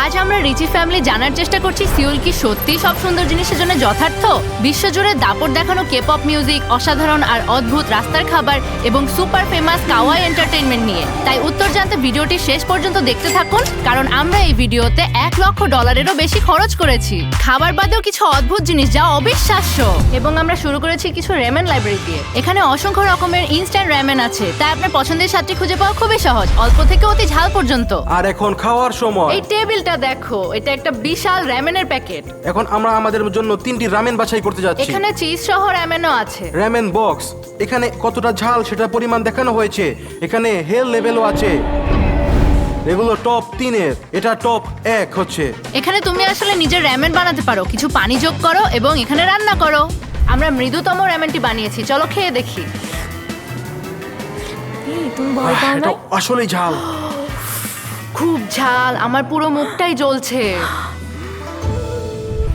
আজ আমরা রিচি ফ্যামিলি জানার চেষ্টা করছি সিউল কি সত্যি সব সুন্দর জিনিসের জন্য যথার্থ। বিশ্বজুড়ে দাপট দেখানো কে-পপ মিউজিক, অসাধারণ আর অদ্ভুত রাস্তার খাবার এবং সুপার ফেমাস কাওয়াই এন্টারটেইনমেন্ট নিয়ে। তাই উত্তর জানতে ভিডিওটি শেষ পর্যন্ত দেখতে থাকুন, কারণ আমরা এই ভিডিওতে $1,00,000-এরও বেশি খরচ করেছি। খাবার বাদেও কিছু অদ্ভুত জিনিস যা অবিশ্বাস্য। এবং আমরা শুরু করেছি কিছু রেমেন লাইব্রেরি দিয়ে। এখানে অসংখ্য রকমের ইনস্ট্যান্ট রেমেন আছে, তাই আপনার পছন্দের স্বাদটি খুঁজে পাওয়া খুবই সহজ, অল্প থেকে অতি ঝাল পর্যন্ত। আর এখন খাওয়ার সময়। এই টেবিলটা দেখো, এটা একটা বিশাল র্যামেনের প্যাকেট। এখন আমরা আমাদের জন্য 3টি রামেন বাছাই করতে যাচ্ছি। এখানে চিজ সহ র্যামেনও আছে। রামেন বক্স, এখানে কতটা ঝাল সেটা পরিমাণ দেখানো হয়েছে। এখানে হেল লেভেলও আছে। এগুলো টপ 3-এর, এটা টপ 1 হচ্ছে। এখানে তুমি আসলে নিজের র্যামেন বানাতে পারো, কিছু পানি যোগ করো এবং এখানে রান্না করো। আমরা মৃদুতম র্যামেনটি বানিয়েছি, চলো খেয়ে দেখি। তুমি ভয় পাও না? এটা আসলেই ঝাল। খুব ঝাল, আমার পুরো মুখটাই জ্বলছে।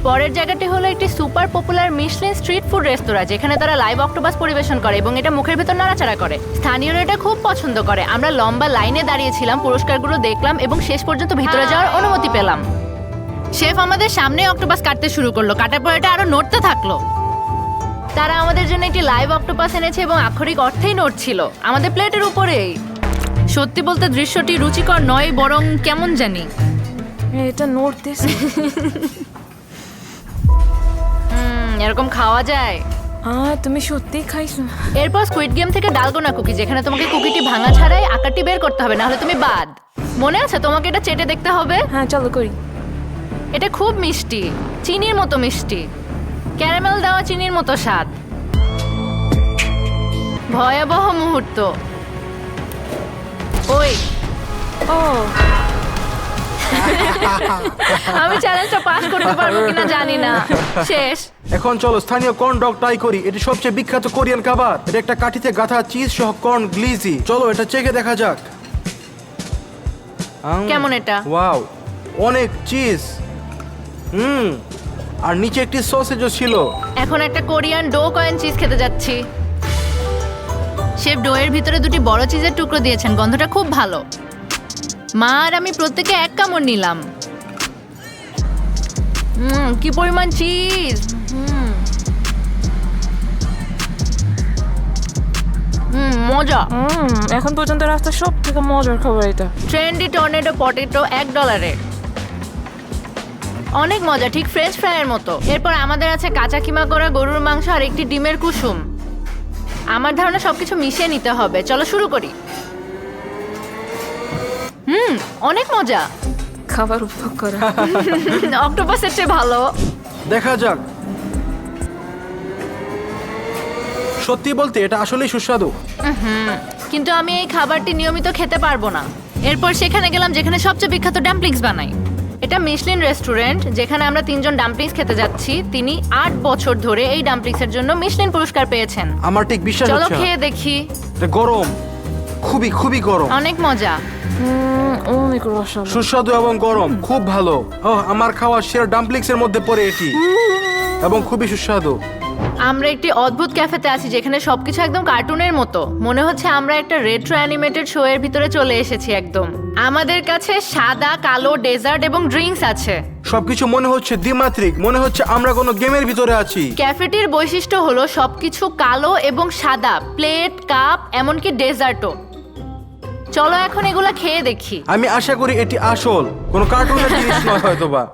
পরের জায়গাটি হলো একটি সুপার পপুলার মিশলিন স্ট্রিট ফুড রেস্তোরাঁ, যেখানে তারা লাইভ অক্টোপাস পরিবেশন করে এবং এটা মুখের ভেতর নাড়াচাড়া করে। স্থানীয়রা এটা খুব পছন্দ করে। আমরা লম্বা লাইনে দাঁড়িয়েছিলাম, পুরস্কারগুলো দেখলাম এবং শেষ পর্যন্ত ভিতরে যাওয়ার অনুমতি পেলাম। শেফ আমাদের সামনে অক্টোপাস কাটতে শুরু করলো, কাটার পর এটা আরো নড়তে থাকলো। তারা আমাদের জন্য একটি লাইভ অক্টোপাস এনেছে এবং আক্ষরিক অর্থেই নড়ছিল আমাদের প্লেটের উপরেই। সত্যি বলতে দৃশ্যটি রুচিকর নয়, বরং কেমন জানি। এটা নড়তেছে। এরকম খাওয়া যায়? তুমি সত্যি খাইছো? এরপর স্কুইড গেম থেকে ডালগোনা কুকি, যেখানে তোমাকে কুকিটি ভাঙা ছাড়াই আকারটি বের করতে হবে, নাহলে তুমি বাদ। মনে আছে তোমাকে এটা চেটে দেখতে হবে? হ্যাঁ চলো করি। এটা খুব মিষ্টি, চিনির মতো মিষ্টি, ক্যারামেল দেওয়া চিনির মতো স্বাদ। ভয়াবহ মুহূর্ত। ওই ও আমি চ্যালেঞ্জটা পাস করতে পারবো কিনা জানি না। শেষ। এখন চলো স্থানীয় কর্ন ডগ ট্রাই করি। এটি সবচেয়ে বিখ্যাত কোরিয়ান খাবার। এটা একটা কাঠিতে গাঁথা চিজ সহ কর্ন গ্লিজি। চলো এটা চেখে দেখা যাক। কেমন এটা? ওয়াও, অনেক চিজ। আর নিচে একটি সসেজও ছিল। এখন একটা কোরিয়ান ডো কয়েন চিজ খেতে যাচ্ছি। শেফ ডো এর ভিতরে 2টি বড় চিজের টুকরো দিয়েছেন, গন্ধটা খুব ভালো। মা আর আমি প্রত্যেকে 1 কামড় নিলাম। কি পরিমাণ চিজ! মজা। এখন পর্যন্ত রাস্তার সব থেকে মজার খাবার এটা। ট্রেন্ডি টর্নেডো পটেটো $1 অনেক মজা, ঠিক ফ্রেঞ্চ ফ্রাইয়ের মতো। এরপর আমাদের আছে কাঁচা কিমা করা গরুর মাংস আর একটি ডিমের কুসুম। আমার ধারণা সবকিছু মিশিয়ে নিতে হবে। চলো শুরু করি। অনেক মজা। খাবার উপভোগ করা। অক্টোপাসের চেয়ে ভালো। দেখা যাক। সত্যি বলতে এটা আসলেই সুস্বাদু। কিন্তু আমি এই খাবারটি নিয়মিত খেতে পারবো না। এরপর সেখানে গেলাম যেখানে সবচেয়ে বিখ্যাত ডাম্পলিংস বানাই। এটা মিশলিন রেস্টুরেন্ট, যেখানে আমরা 3 জন ডাম্পলিংস খেতে যাচ্ছি। তিনি 8 বছর ধরে এই ডাম্পলিংসের জন্য মিশলিন পুরস্কার পেয়েছেন। আমার ঠিক বিশ্বাস চলো হচ্ছে না। খেয়ে দেখি। এটা গরম, খুবই খুবই গরম। অনেক মজা। অনেক রসালো। সুস্বাদু এবং গরম, খুব ভালো। আমার খাওয়া সেরা ডাম্পলিংস এর মধ্যে পড়ে এটি, এবং খুবই সুস্বাদু। আমরা একটি অদ্ভুত ক্যাফেতে আছি, যেখানে সবকিছু একদম কার্টুনের মতো। মনে হচ্ছে আমরা একটা রেট্রো অ্যানিমেটেড শো এর ভিতরে চলে এসেছি একদম। আমাদের কাছে সাদা, কালো ডেজার্ট এবং ড্রিঙ্কস আছে। সবকিছু মনে হচ্ছে দ্বিমাত্রিক, মনে হচ্ছে আমরা কোনো গেমের ভিতরে আছি। ক্যাফেটির বৈশিষ্ট্য হলো সবকিছু কালো এবং সাদা, প্লেট, কাপ, এমনকি ডেজার্টও। চলো এখন এগুলা খেয়ে দেখি। আমি আশা করি এটি আসল, কোনো কার্টুনের জিনিস নয় হয়তোবা।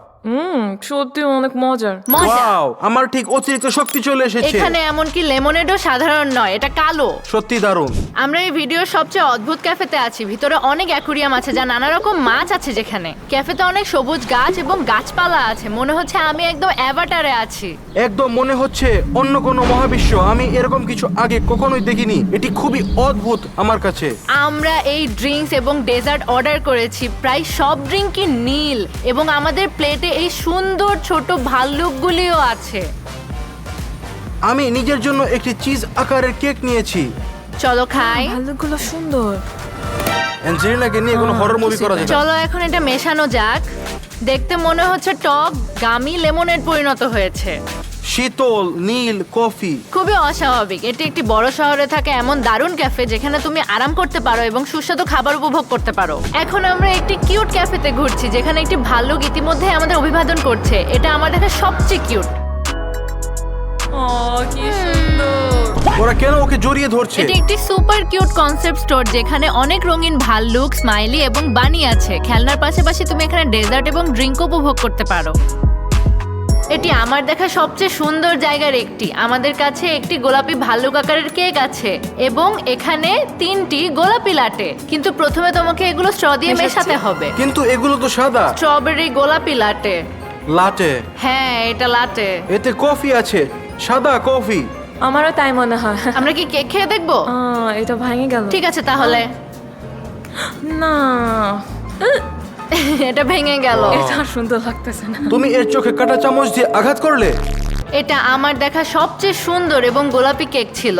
সত্যি অনেক মজার। মজা। ওয়াও, আমার ঠিক অতিরিক্ত শক্তি চলে এসেছে। এখানে এমনকি লেমনেডও সাধারণ নয়, এটা কালো। সত্যি দারুণ। আমরা এই ভিডিওর সবচেয়ে অদ্ভুত ক্যাফেতে আছি। ভিতরে অনেক অ্যাকুরিয়াম আছে, যা নানা রকম মাছ আছে। যেখানে ক্যাফেতে অনেক সবুজ গাছ এবং গাছপালা আছে। মনে হচ্ছে আমি একদম অ্যাভাটারে আছি। একদম মনে হচ্ছে অন্য কোনো মহাবিশ্ব। আমি এরকম কিছু আগে কখনোই দেখিনি। এটি খুবই অদ্ভুত আমার কাছে। আমরা এই ড্রিঙ্কস এবং ডেজার্ট অর্ডার করেছি। প্রায় সব ড্রিঙ্কই নীল এবং আমাদের প্লেটে এই সুন্দর ছোট ভাল্লুকগুলিও আছে। আমি নিজের জন্য একটি চিজ আকারের কেক নিয়েছি। চলো খাই। ভাল্লুকগুলো সুন্দর। অ্যাঞ্জেলিনাকে নিয়ে কোনো হরর মুভি করা যায় না। চলো এখন এটা মেশানো যাক। দেখতে মনে হচ্ছে টক গামি লেমনেড পরিণত হয়েছে। শীতল নীল কফি। খুবই অস্বাভাবিক। এটি একটি বড় শহরে থাকা এমন দারুণ ক্যাফে যেখানে তুমি আরাম করতে পারো এবং সুস্বাদু খাবার উপভোগ করতে পারো। এখন আমরা একটি কিউট ক্যাফেতে ঘুরছি যেখানে একটি ভাল্লুক ইতিমধ্যে আমাদের অভিবাদন করছে। এটা আমার দেখা সবচেয়ে কিউট। ও কি সুন্দর। ওরা কেন ওকে জড়িয়ে ধরছে? এটি একটি সুপার কিউট কনসেপ্ট স্টোর যেখানে অনেক রঙিন ভাল্লুক, স্মাইলি এবং বানি আছে। খেলনার পাশাপাশি তুমি এখানে ডেজার্ট এবং ড্রিঙ্ক উপভোগ করতে পারো। এটি আমার দেখা সবচেয়ে সুন্দর জায়গার একটি। আমাদের কাছে একটি গোলাপি ভাল্লুক আকারের কেক আছে এবং এখানে 3টি গোলাপি লাটে। কিন্তু প্রথমে তোমাকে এগুলো স্ট্র দিয়ে মেশাতে হবে। কিন্তু এগুলো তো সাদা। স্ট্রবেরি গোলাপি লাটে। লাটে? হ্যাঁ, এটা লাটে। এতে কফি আছে, সাদা কফি। আমারও তাই মনে হয়। আমরা কি কেক খেয়ে দেখবো? এটা ভেঙে গেল। ঠিক আছে তাহলে। না, এটা ভেঙে গেল। এটা আর সুন্দর লাগতেছে না। তুমি এর চোখে কাঁটা চামচ দিয়ে আঘাত করলে। এটা আমার দেখা সবচেয়ে সুন্দর এবং গোলাপি কেক ছিল।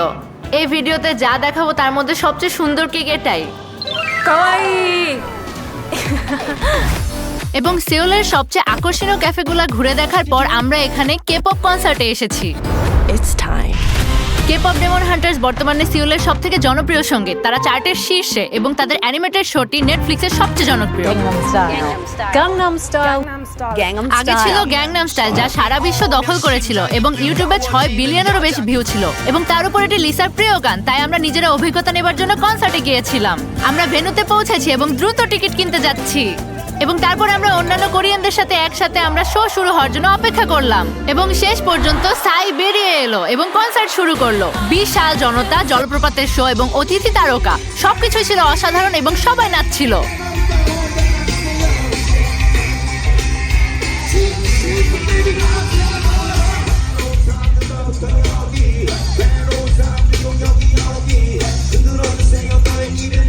এই ভিডিওতে যা দেখাবো তার মধ্যে সবচেয়ে সুন্দর কেক এটাই। কাওয়াই। এবং সিওলের সবচেয়ে আকর্ষণীয় ক্যাফেগুলো ঘুরে দেখার পর আমরা এখানে কেপপ কনসার্টে এসেছি। It's time. K pop demon hunters বর্তমানে সিওলের সবথেকে জনপ্রিয় সঙ্গীত। তারা চার্টের শীর্ষে এবং তাদের অ্যানিমেটেড শোটি নেটফ্লিক্সের সবচেয়ে জনপ্রিয়। Gangnam Style. Gangnam আগে ছিল গ্যাংনাম স্টাইল, যা সারা বিশ্ব দখল করেছিল এবং ইউটিউবে 6 বিলিয়নেরও বেশি ভিউ ছিল। এবং তার উপর এটি লিসার প্রিয় গান, তাই আমরা নিজেরা অভিজ্ঞতা নেবার জন্য কনসার্টে গিয়েছিলাম। আমরা ভেন্যুতে পৌঁছেছি এবং দ্রুত টিকিট কিনতে যাচ্ছি। এবং তারপর আমরা অন্যান্য কোরিয়ানদের সাথে একসাথে আমরা শো শুরু হওয়ার জন্য অপেক্ষা করলাম। এবং শেষ পর্যন্ত সাই বেরিয়ে এলো এবং কনসার্ট শুরু করলো। বিশাল জনতা, জলপ্রপাতের শো এবং অতিথি তারকা, সবকিছুই ছিল অসাধারণ এবং সবাই নাচছিল।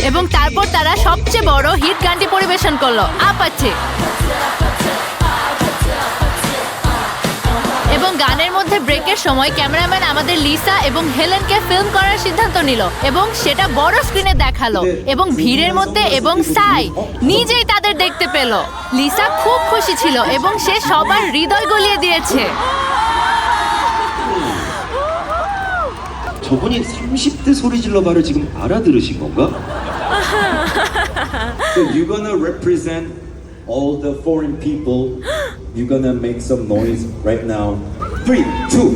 এবং তারপর তারা সবচেয়ে বড় হিট গানটি পরিবেশন করলো, আপাচে। এবং গানের মধ্যে ব্রেকের সময় ক্যামেরাম্যান আমাদের লিসা এবং হেলেনকে ফিল্ম করার সিদ্ধান্ত নিল এবং সেটা বড় স্ক্রিনে দেখালো। এবং ভিড়ের মধ্যে এবং সাই নিজেই তাদের দেখতে পেল। লিসা খুব খুশি ছিল এবং সে সবার হৃদয় গলিয়ে দিয়েছে। 저분이 30대 소리 질러 말을 지금 알아들으신 건가? So you're gonna represent all the foreign people. You're gonna make some noise right now. 3, 2,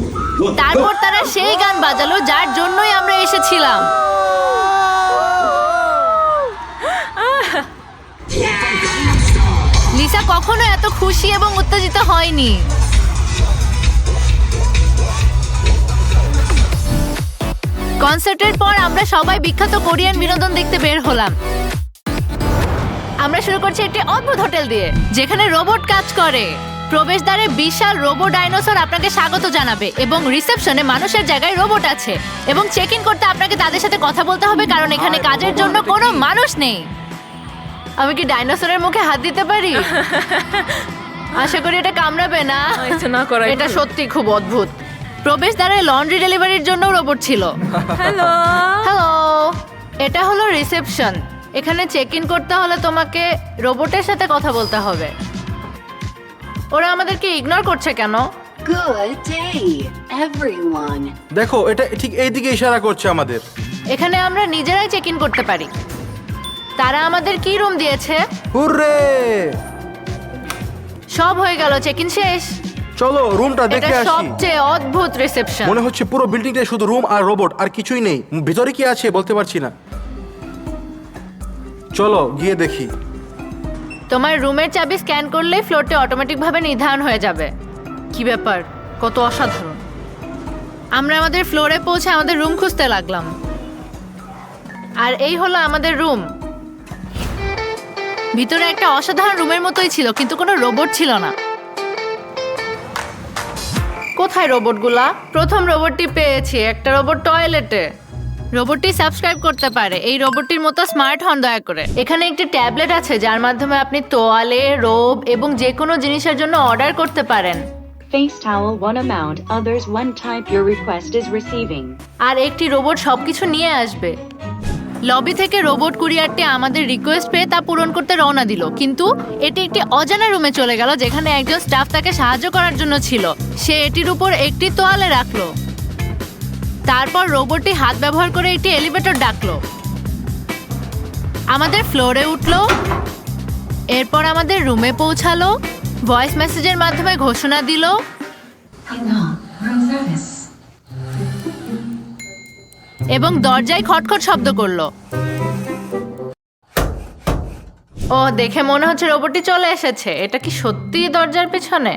1, তারপর go! তারা সেই গান বাজালো যার জন্যই আমরা এসেছিলাম। লিসা কখনো এত খুশি এবং উত্তেজিত হয়নি। কনসার্টের পর আমরা সবাই বিখ্যাত কোরিয়ান বিনোদন দেখতে বের হলাম। আমরা শুরু করছি একটি অদ্ভুত হোটেল দিয়ে যেখানে রোবট কাজ করে। প্রবেশদ্বারে বিশাল রোবো ডাইনোসর আপনাকে স্বাগত জানাবে এবং রিসেপশনে মানুষের জায়গায় রোবট আছে। এবং চেক ইন করতে আপনাকে তাদের সাথে কথা বলতে হবে কারণ এখানে কাজের জন্য কোনো মানুষ নেই। আমি কি ডাইনোসরের মুখে হাত দিতে পারি? আশা করি এটা কামড়াবে না। এটা না করাই এটা ভালো। সত্যি খুব অদ্ভুত। প্রবেশদ্বারে লন্ড্রি ডেলিভারির জন্য রোবট ছিল। হ্যালো। হ্যালো, এটা হলো রিসেপশন। এখানে চেক ইন করতে হলে তোমাকে রোবটের সাথে কথা বলতে হবে। ওরা আমাদেরকে ইগনোর করছে কেন? Good day, everyone. দেখো, এটা ঠিক এই দিকে ইশারা করছে আমাদের। এখানে আমরা নিজেরাই চেক ইন করতে পারি। তারা আমাদের কি রুম দিয়েছে? হুররে! সব হয়ে গেল, চেক ইন শেষ। চলো রুমটা এটা দেখে আসি। সবচেয়ে অদ্ভুত রিসেপশন। মনে হচ্ছে পুরো বিল্ডিংটাই শুধু রুম আর রোবট, আর কিছুই নেই। ভিতরে কি আছে বলতে পারছি না। চলো গিয়ে দেখি। তোমার রুমের চাবি স্ক্যান করলে ফ্লোরটি অটোমেটিকভাবে নির্ধারণ হয়ে যাবে। কি ব্যাপার, কত অসাধারণ। আমরা আমাদের ফ্লোরে পৌঁছে আমাদের রুম খুঁজতে লাগলাম। আর এই হলো আমাদের রুম। ভিতরে একটা অসাধারণ রুমের মতোই ছিল কিন্তু কোনো রোবট ছিল না। কোথায় রোবটগুলা? প্রথম রোবটটি পেয়েছি, একটা রোবট টয়লেটে। রোবটটি সাবস্ক্রাইব করতে পারে। এই রোবটটির মতো স্মার্ট হন দয়া করে। এখানে একটি ট্যাবলেট আছে যার মাধ্যমে আপনি তোয়ালে, রোব এবং যে কোনো জিনিসের জন্য অর্ডার করতে পারেন। Face towel 1 amount, others 1 type your request is receiving. আর একটি রোবট সবকিছু নিয়ে আসবে। লবি থেকে রোবট কুরিয়ারটি আমাদের রিকোয়েস্ট পেয়ে তা পূরণ করতে রওনা দিল, কিন্তু এটি একটি অজানা রুমে চলে গেল যেখানে একজন স্টাফ তাকে সাহায্য করার জন্য ছিল। সে এটির উপর একটি তোয়ালে রাখলো। তারপর রোবটটি হাত ব্যবহার করে একটি এলিভেটর ডাকলো, আমাদের ফ্লোরে উঠলো, এরপর আমাদের রুমে পৌঁছালো, ভয়েস মেসেজের মাধ্যমে ঘোষণা দিল, এবং দরজায় খটখট শব্দ করলো। ও, দেখে মনে হচ্ছে রোবটটি চলে এসেছে। এটা কি সত্যিই দরজার পেছনে?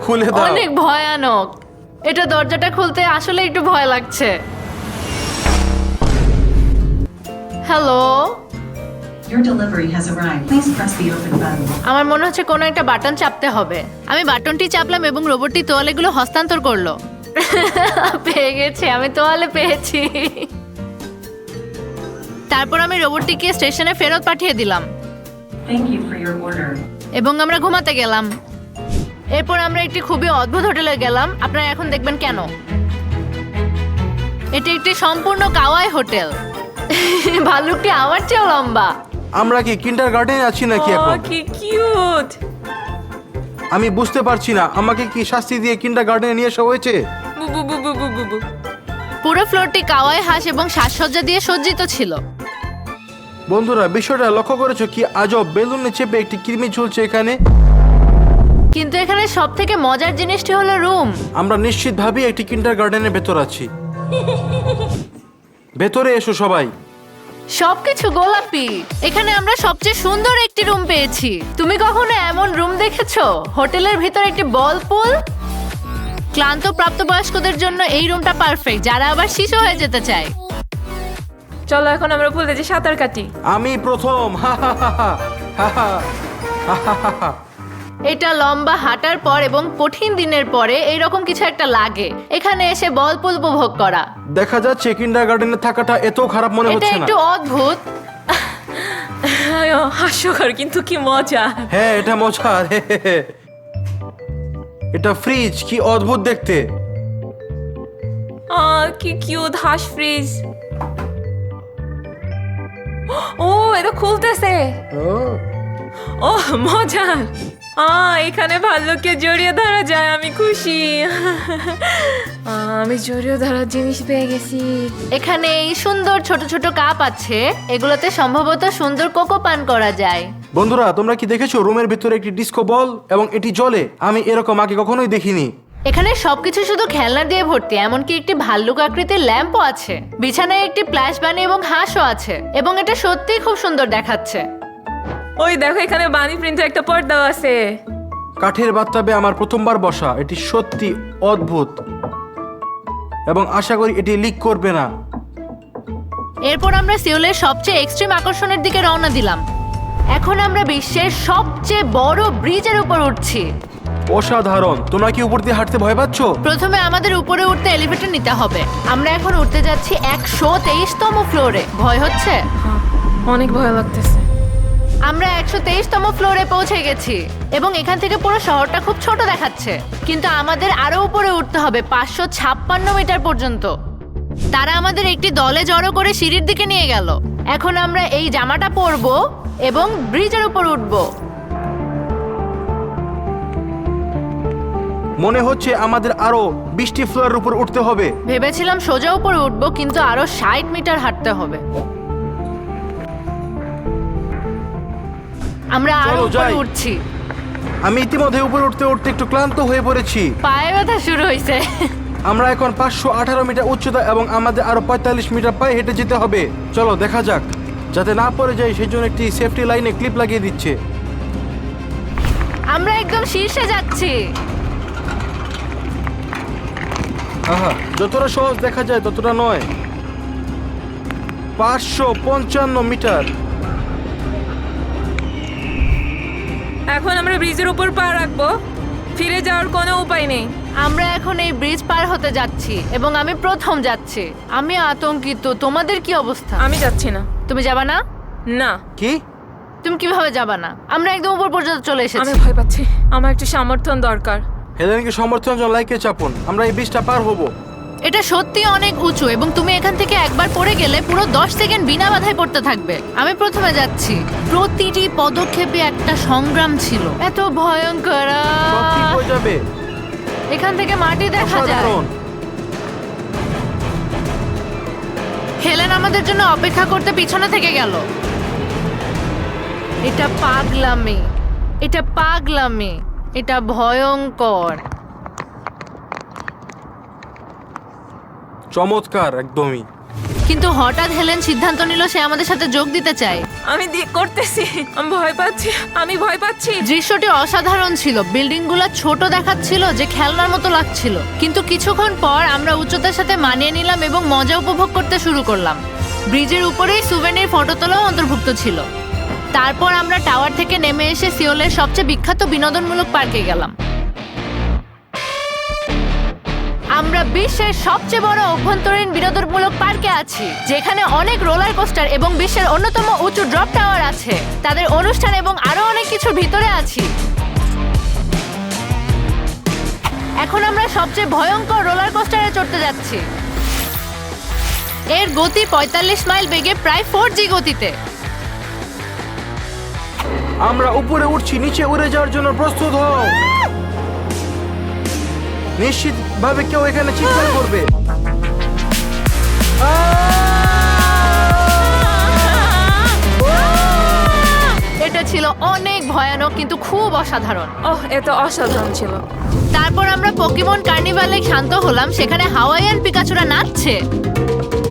খুলে দাও। অনেক ভয়ানক। এটা দরজাটা খুলতে আসলে একটু ভয় লাগছে। Hello, Your delivery has arrived. Please press the open button. আমার মনে হচ্ছে কোনো একটা বাটন চাপতে হবে। আমি বাটনটি চাপলাম এবং রোবটটি তোয়ালেগুলো হস্তান্তর করলো। পেয়ে গেছি, আমি তোয়ালে পেয়েছি। তারপর আমি রোবটটিকে স্টেশনে ফেরত পাঠিয়ে দিলাম Thank you for your order. এবং আমরা ঘুমাতে গেলাম। এরপর আমরা একটি খুবই অদ্ভুত হোটেলে গেলাম। আপনারা এখন দেখবেন কেন। এটি একটি সম্পূর্ণ কাওয়াই হোটেল। ভাল্লুকটি আমার চেয়েও লম্বা। আমরা কি কিন্ডার গার্ডেনে আছি নাকি ও, এখন? কি কিউট। আমি বুঝতে পারছি না, আমাকে কি শাস্তি দিয়ে কিন্ডার গার্ডেনে নিয়ে আসা হয়েছে? বুবু বুবু বুবু বুবু। পুরো ফ্লোরটি কাওয়াই হাঁস এবং সাজসজ্জা দিয়ে সজ্জিত ছিল। বন্ধুরা, বিষয়টা লক্ষ্য করেছো কি আজব বেলুনে চেপে একটি কৃমি ঝুলছে এখানে? কিন্তু এখানে সব থেকে মজার জিনিসটি হলো রুম। আমরা নিশ্চিতভাবেই একটি কিন্ডার গার্ডেনের ভেতর আছি। ভেতরে এসো সবাই। সবকিছু গোলাপি। এখানে আমরা সবচেয়ে সুন্দর একটি রুম পেয়েছি। তুমি কখনো এমন রুম দেখেছো? হোটেলের ভিতর একটি বল পুল। ক্লান্ত প্রাপ্তবয়স্কদের জন্য এই রুমটা পারফেক্ট, যারা আবার শিশু হয়ে যেতে চায়। চলো এখন আমরা পুলে যে সাঁতার কাটি। আমি প্রথম। এটা লম্বা হাঁটার পর এবং কঠিন দিনের পরে এইরকম কিছু একটা লাগে এখানে এসে বল পুল উপভোগ করা। দেখা যাচ্ছে কিন্ডার গার্ডেনে থাকাটা এত খারাপ মনে এটা হচ্ছে না। একটু অদ্ভুত। হাস্যকর, কিন্তু কি মজা। হ্যাঁ, এটা মজার। এটা ফ্রিজ, কি অদ্ভুত দেখতে। কি কিউট হাঁস ফ্রিজ। ও, এটা খুলতেছে। ও, মজার। এখানে ভাল্লুককে জড়িয়ে ধরা যায়। আমি খুশি। আমি জড়িয়ে ধরার জিনিস পেয়ে গেছি। এখানে এই সুন্দর ছোট ছোট কাপ আছে, এগুলোতে সম্ভবত সুন্দর কোকো পান করা যায়। বন্ধুরা, তোমরা কি দেখেছো রুমের ভিতরে একটি ডিস্কো বল এবং এটি জ্বলে? আমি এরকম আগে কখনোই দেখিনি। এখানে সবকিছু শুধু খেলনা দিয়ে ভর্তি, এমনকি একটি ভাল্লুক আকৃতির ল্যাম্পও আছে। বিছানায় একটি প্লাশ বানি এবং হাঁসও আছে এবং এটা সত্যিই খুব সুন্দর দেখাচ্ছে। ওই দেখো, এখানে বানি প্রিন্টের একটা পর্দাও আছে। কাঠের বাথটাবে আমার প্রথমবার বসা, এটি সত্যি অদ্ভুত এবং আশা করি এটি লিক করবে না। এরপর আমরা সিওলের সবচেয়ে এক্সট্রিম আকর্ষণের দিকে রওনা দিলাম। এখন আমরা বিশ্বের সবচেয়ে বড় ব্রিজের উপর উঠছি। অসাধারণ। তোমরা কি উপর দিয়ে হাঁটতে ভয় পাচ্ছ? প্রথমে আমাদের উপরে উঠতে এলিভেটর নিতে হবে। আমরা এখন উঠতে যাচ্ছি 123তম ফ্লোরে। ভয় হচ্ছে? অনেক ভয় লাগতেছে। আমরা 123তম ফ্লোরে পৌঁছে গেছি এবং এখান থেকে পুরো শহরটা খুব ছোট দেখাচ্ছে, কিন্তু আমাদের আরো উপরে উঠতে হবে 556 মিটার পর্যন্ত। তারা আমাদের একটি দলে জড়ো করে সিঁড়ির দিকে নিয়ে গেল। এখন আমরা এই জামাটা পরবো এবং ব্রিজের উপর উঠবো। মনে হচ্ছে আমাদের আরো 20টি ফ্লোরের উপর উঠতে হবে। ভেবেছিলাম সোজা উপরে উঠবো, কিন্তু আরো 60 মিটার হাঁটতে হবে। আমরা আরো চলো উপরে যাই। উঠছি। আমি ইতিমধ্যে উপরে উঠতে উঠতে একটু ক্লান্ত হয়ে পড়েছি। পায়ে ব্যথা শুরু হয়েছে। আমরা এখন 518 মিটার উচ্চতা এবং আমাদের আরো 45 মিটার পায়ে হেঁটে যেতে হবে। চলো দেখা যাক। যাতে না পড়ে যাই সেই জন্য একটি সেফটি লাইনে ক্লিপ লাগিয়ে দিচ্ছে। আমরা একদম শীর্ষে যাচ্ছি। আহা, যতটা সহজ দেখা যায় ততটা নয়। 555 মিটার। এখন আমরা ব্রিজের উপর পা রাখবো। ফিরে যাওয়ার কোনো উপায় নেই। আমরা এখন এই ব্রিজ পার হতে যাচ্ছি এবং আমি প্রথম যাচ্ছি। আমি আতঙ্কিত। তোমাদের কি অবস্থা? আমি যাচ্ছি না। তুমি যাবা না? না। কি? তুমি কিভাবে যাবা না? আমরা একদম উপর পর্যন্ত চলে আমি এসেছি। ভয় পাচ্ছি। আমার একটু সমর্থন দরকার। হেলেনকে সমর্থন জন্য লাইকে চাপুন। আমরা এই ব্রিজটা পার হব। এটা সত্যি অনেক উঁচু এবং তুমি এখান থেকে একবার পড়ে গেলে পুরো 10 সেকেন্ড বিনা বাধায় পড়তে থাকবে। আমি প্রথমে যাচ্ছি। প্রতিটি পদক্ষেপে একটা সংগ্রাম ছিল। এত ভয়ঙ্কর। সব ঠিক হয়ে যাবে। এখান থেকে মাটি দেখা যায়। অসাধারণ। হেলেন আমাদের জন্য অপেক্ষা করতে পিছনে থেকে গেল। এটা পাগলামি, এটা পাগলামি, এটা ভয়ঙ্কর। চমৎকার একদমই। কিন্তু হঠাৎ হেলেন সিদ্ধান্ত নিল সে আমাদের সাথে যোগ দিতে চায়। আমি করতেছি। আমি ভয় পাচ্ছি। দৃশ্যটি অসাধারণ ছিল। বিল্ডিংগুলো ছোট দেখাচ্ছিল, যে খেলনার মতো লাগছিল। কিন্তু কিছুক্ষণ পর আমরা উচ্চতার সাথে মানিয়ে নিলাম এবং মজা উপভোগ করতে শুরু করলাম। ব্রিজের উপরেই সুভেনির ফটো তোলাও অন্তর্ভুক্ত ছিল। তারপর আমরা টাওয়ার থেকে নেমে এসে সিওলের সবচেয়ে বিখ্যাত বিনোদনমূলক পার্কে গেলাম। আমরা বিশ্বের সবচেয়ে বড় অভ্যন্তরীণ বিনোদনমূলক পার্কে আছি, যেখানে অনেক রোলার কোস্টার এবং বিশ্বের অন্যতম উঁচু ড্রপ টাওয়ার আছে। তাদের অনুষ্ঠান এবং আরো অনেক কিছুর ভিতরে আছি। এখন আমরা সবচেয়ে ভয়ঙ্কর রোলার কোস্টারে চড়তে যাচ্ছি। এর গতি 45 মাইল বেগে, প্রায় 4G গতিতে। আমরা উপরে উঠছি, নিচে উড়ে যাওয়ার জন্য প্রস্তুত হও। নিশ্চিতভাবে কেউ এখানে চিৎকার করবে। এটা ছিল অনেক ভয়ানক কিন্তু খুব অসাধারণ। ওহ, এটা অসাধারণ ছিল। তারপর আমরা পোকেমন কার্নিভালে শান্ত হলাম। সেখানে হাওয়াইয়ান পিকাচুরা নাচছে।